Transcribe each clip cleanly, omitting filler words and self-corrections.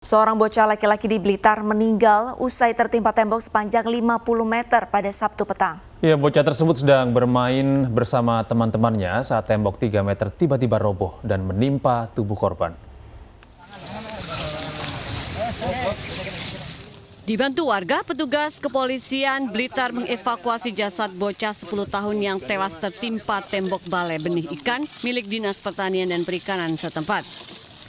Seorang bocah laki-laki di Blitar meninggal usai tertimpa tembok sepanjang 50 meter pada Sabtu petang. Ya, bocah tersebut sedang bermain bersama teman-temannya saat tembok 3 meter tiba-tiba roboh dan menimpa tubuh korban. Dibantu warga, petugas kepolisian Blitar mengevakuasi jasad bocah 10 tahun yang tewas tertimpa tembok balai benih ikan milik Dinas Pertanian dan Perikanan setempat.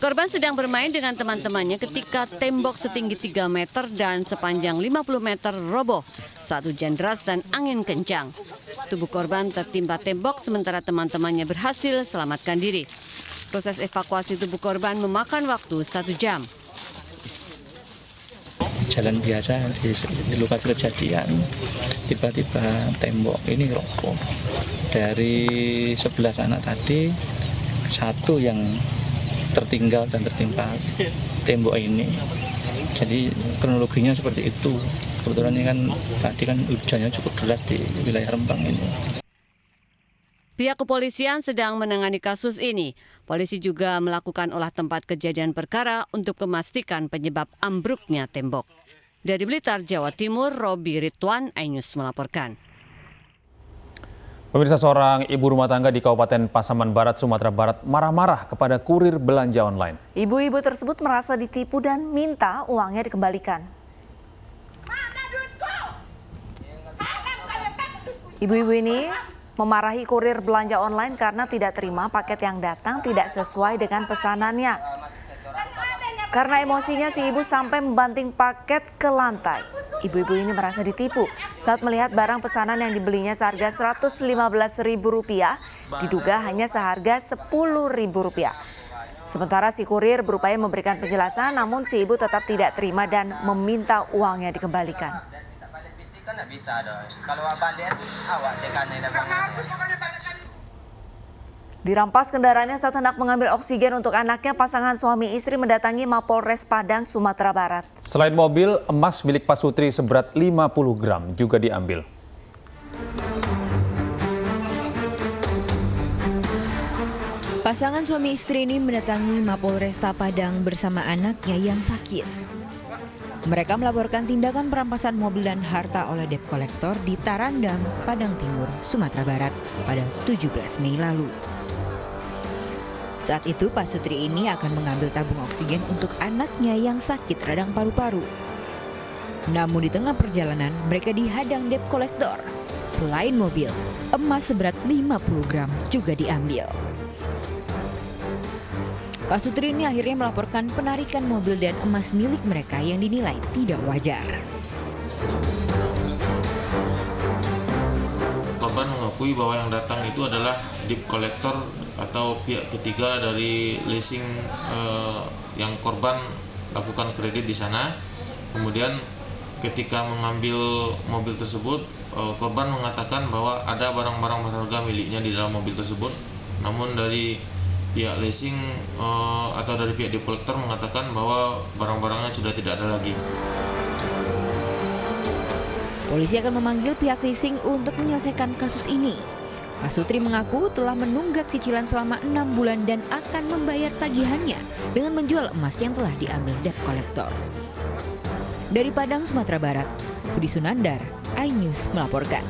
Korban sedang bermain dengan teman-temannya ketika tembok setinggi 3 meter dan sepanjang 50 meter roboh saat hujan deras dan angin kencang. Tubuh korban tertimpa tembok sementara teman-temannya berhasil selamatkan diri. Proses evakuasi tubuh korban memakan waktu 1 jam. Jalan biasa di lokasi kejadian, tiba-tiba tembok ini roboh. Dari 11 anak tadi, satu yang tertinggal dan tertimpa tembok ini. Jadi kronologinya seperti itu. Kebetulan ini kan tadi kan hujannya cukup deras di wilayah Rembang ini. Pihak kepolisian sedang menangani kasus ini. Polisi juga melakukan olah tempat kejadian perkara untuk memastikan penyebab ambruknya tembok. Dari Blitar, Jawa Timur, Robi Ridwan, iNews melaporkan. Pemirsa, seorang ibu rumah tangga di Kabupaten Pasaman Barat, Sumatera Barat marah-marah kepada kurir belanja online. Ibu-ibu tersebut merasa ditipu dan minta uangnya dikembalikan. Ibu-ibu ini memarahi kurir belanja online karena tidak terima paket yang datang tidak sesuai dengan pesanannya. Karena emosinya si ibu sampai membanting paket ke lantai. Ibu-ibu ini merasa ditipu saat melihat barang pesanan yang dibelinya seharga Rp115.000 diduga hanya seharga Rp10.000. Sementara si kurir berupaya memberikan penjelasan namun si ibu tetap tidak terima dan meminta uangnya dikembalikan. Dirampas kendaraannya saat hendak mengambil oksigen untuk anaknya, pasangan suami istri mendatangi Mapolres Padang, Sumatera Barat. Selain mobil, emas milik Pak Sutri seberat 50 gram juga diambil. Pasangan suami istri ini mendatangi Mapolresta Padang bersama anaknya yang sakit. Mereka melaporkan tindakan perampasan mobil dan harta oleh debt collector di Tarandam, Padang Timur, Sumatera Barat pada 17 Mei lalu. Saat itu Pak Sutri ini akan mengambil tabung oksigen untuk anaknya yang sakit radang paru-paru. Namun di tengah perjalanan mereka dihadang debt collector. Selain mobil, emas seberat 50 gram juga diambil. Pak Sutri ini akhirnya melaporkan penarikan mobil dan emas milik mereka yang dinilai tidak wajar. Korban mengakui bahwa yang datang itu adalah debt collector atau pihak ketiga dari leasing yang korban lakukan kredit di sana. Kemudian ketika mengambil mobil tersebut, korban mengatakan bahwa ada barang-barang berharga miliknya di dalam mobil tersebut. Namun dari pihak leasing atau dari pihak debt collector mengatakan bahwa barang-barangnya sudah tidak ada lagi. Polisi akan memanggil pihak leasing untuk menyelesaikan kasus ini. Pak Sutri mengaku telah menunggak cicilan selama 6 bulan dan akan membayar tagihannya dengan menjual emas yang telah diambil debt collector. Dari Padang, Sumatera Barat, Budi Sunandar, iNews melaporkan.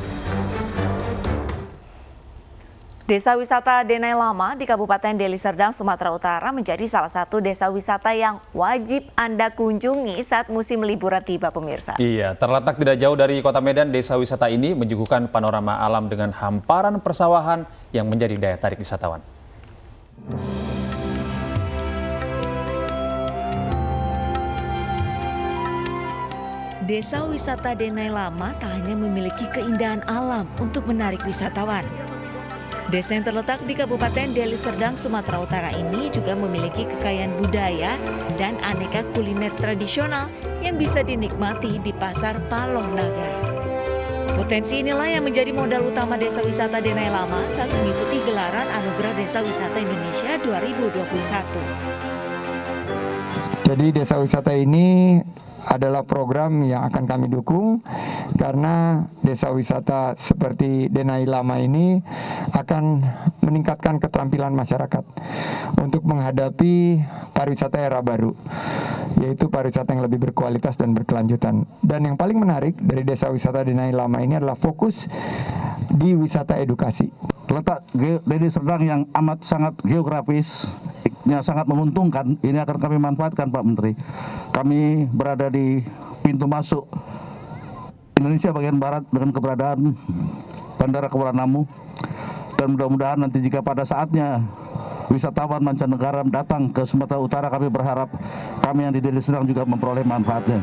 Desa wisata Denai Lama di Kabupaten Deli Serdang, Sumatera Utara menjadi salah satu desa wisata yang wajib Anda kunjungi saat musim liburan tiba, pemirsa. Iya, terletak tidak jauh dari kota Medan, desa wisata ini menyuguhkan panorama alam dengan hamparan persawahan yang menjadi daya tarik wisatawan. Desa wisata Denai Lama tak hanya memiliki keindahan alam untuk menarik wisatawan. Desa yang terletak di Kabupaten Deli Serdang, Sumatera Utara ini juga memiliki kekayaan budaya dan aneka kuliner tradisional yang bisa dinikmati di Pasar Paloh Naga. Potensi inilah yang menjadi modal utama Desa Wisata Denai Lama saat mengikuti gelaran Anugerah Desa Wisata Indonesia 2021. Jadi desa wisata ini adalah program yang akan kami dukung karena desa wisata seperti Denai Lama ini akan meningkatkan keterampilan masyarakat untuk menghadapi pariwisata era baru, yaitu pariwisata yang lebih berkualitas dan berkelanjutan. Dan yang paling menarik dari desa wisata Denai Lama ini adalah fokus di wisata edukasi. Letak Deli Serdang yang amat sangat geografisnya sangat menguntungkan, ini akan kami manfaatkan Pak Menteri. Kami berada di pintu masuk Indonesia bagian barat dengan keberadaan Bandara Kepulauan Namu, dan mudah-mudahan nanti jika pada saatnya wisatawan mancanegara datang ke Sumatera Utara, kami berharap kami yang di Deli Serdang juga memperoleh manfaatnya.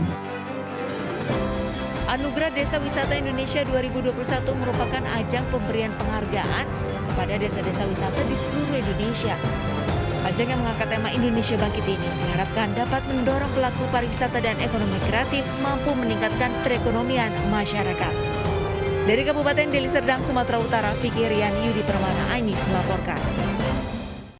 Anugerah Desa Wisata Indonesia 2021 merupakan ajang pemberian penghargaan kepada desa-desa wisata di seluruh Indonesia. Ajang yang mengangkat tema Indonesia Bangkit ini diharapkan dapat mendorong pelaku pariwisata dan ekonomi kreatif mampu meningkatkan perekonomian masyarakat. Dari Kabupaten Deli Serdang, Sumatera Utara, Fikirian Yudi Permana Ainis melaporkan.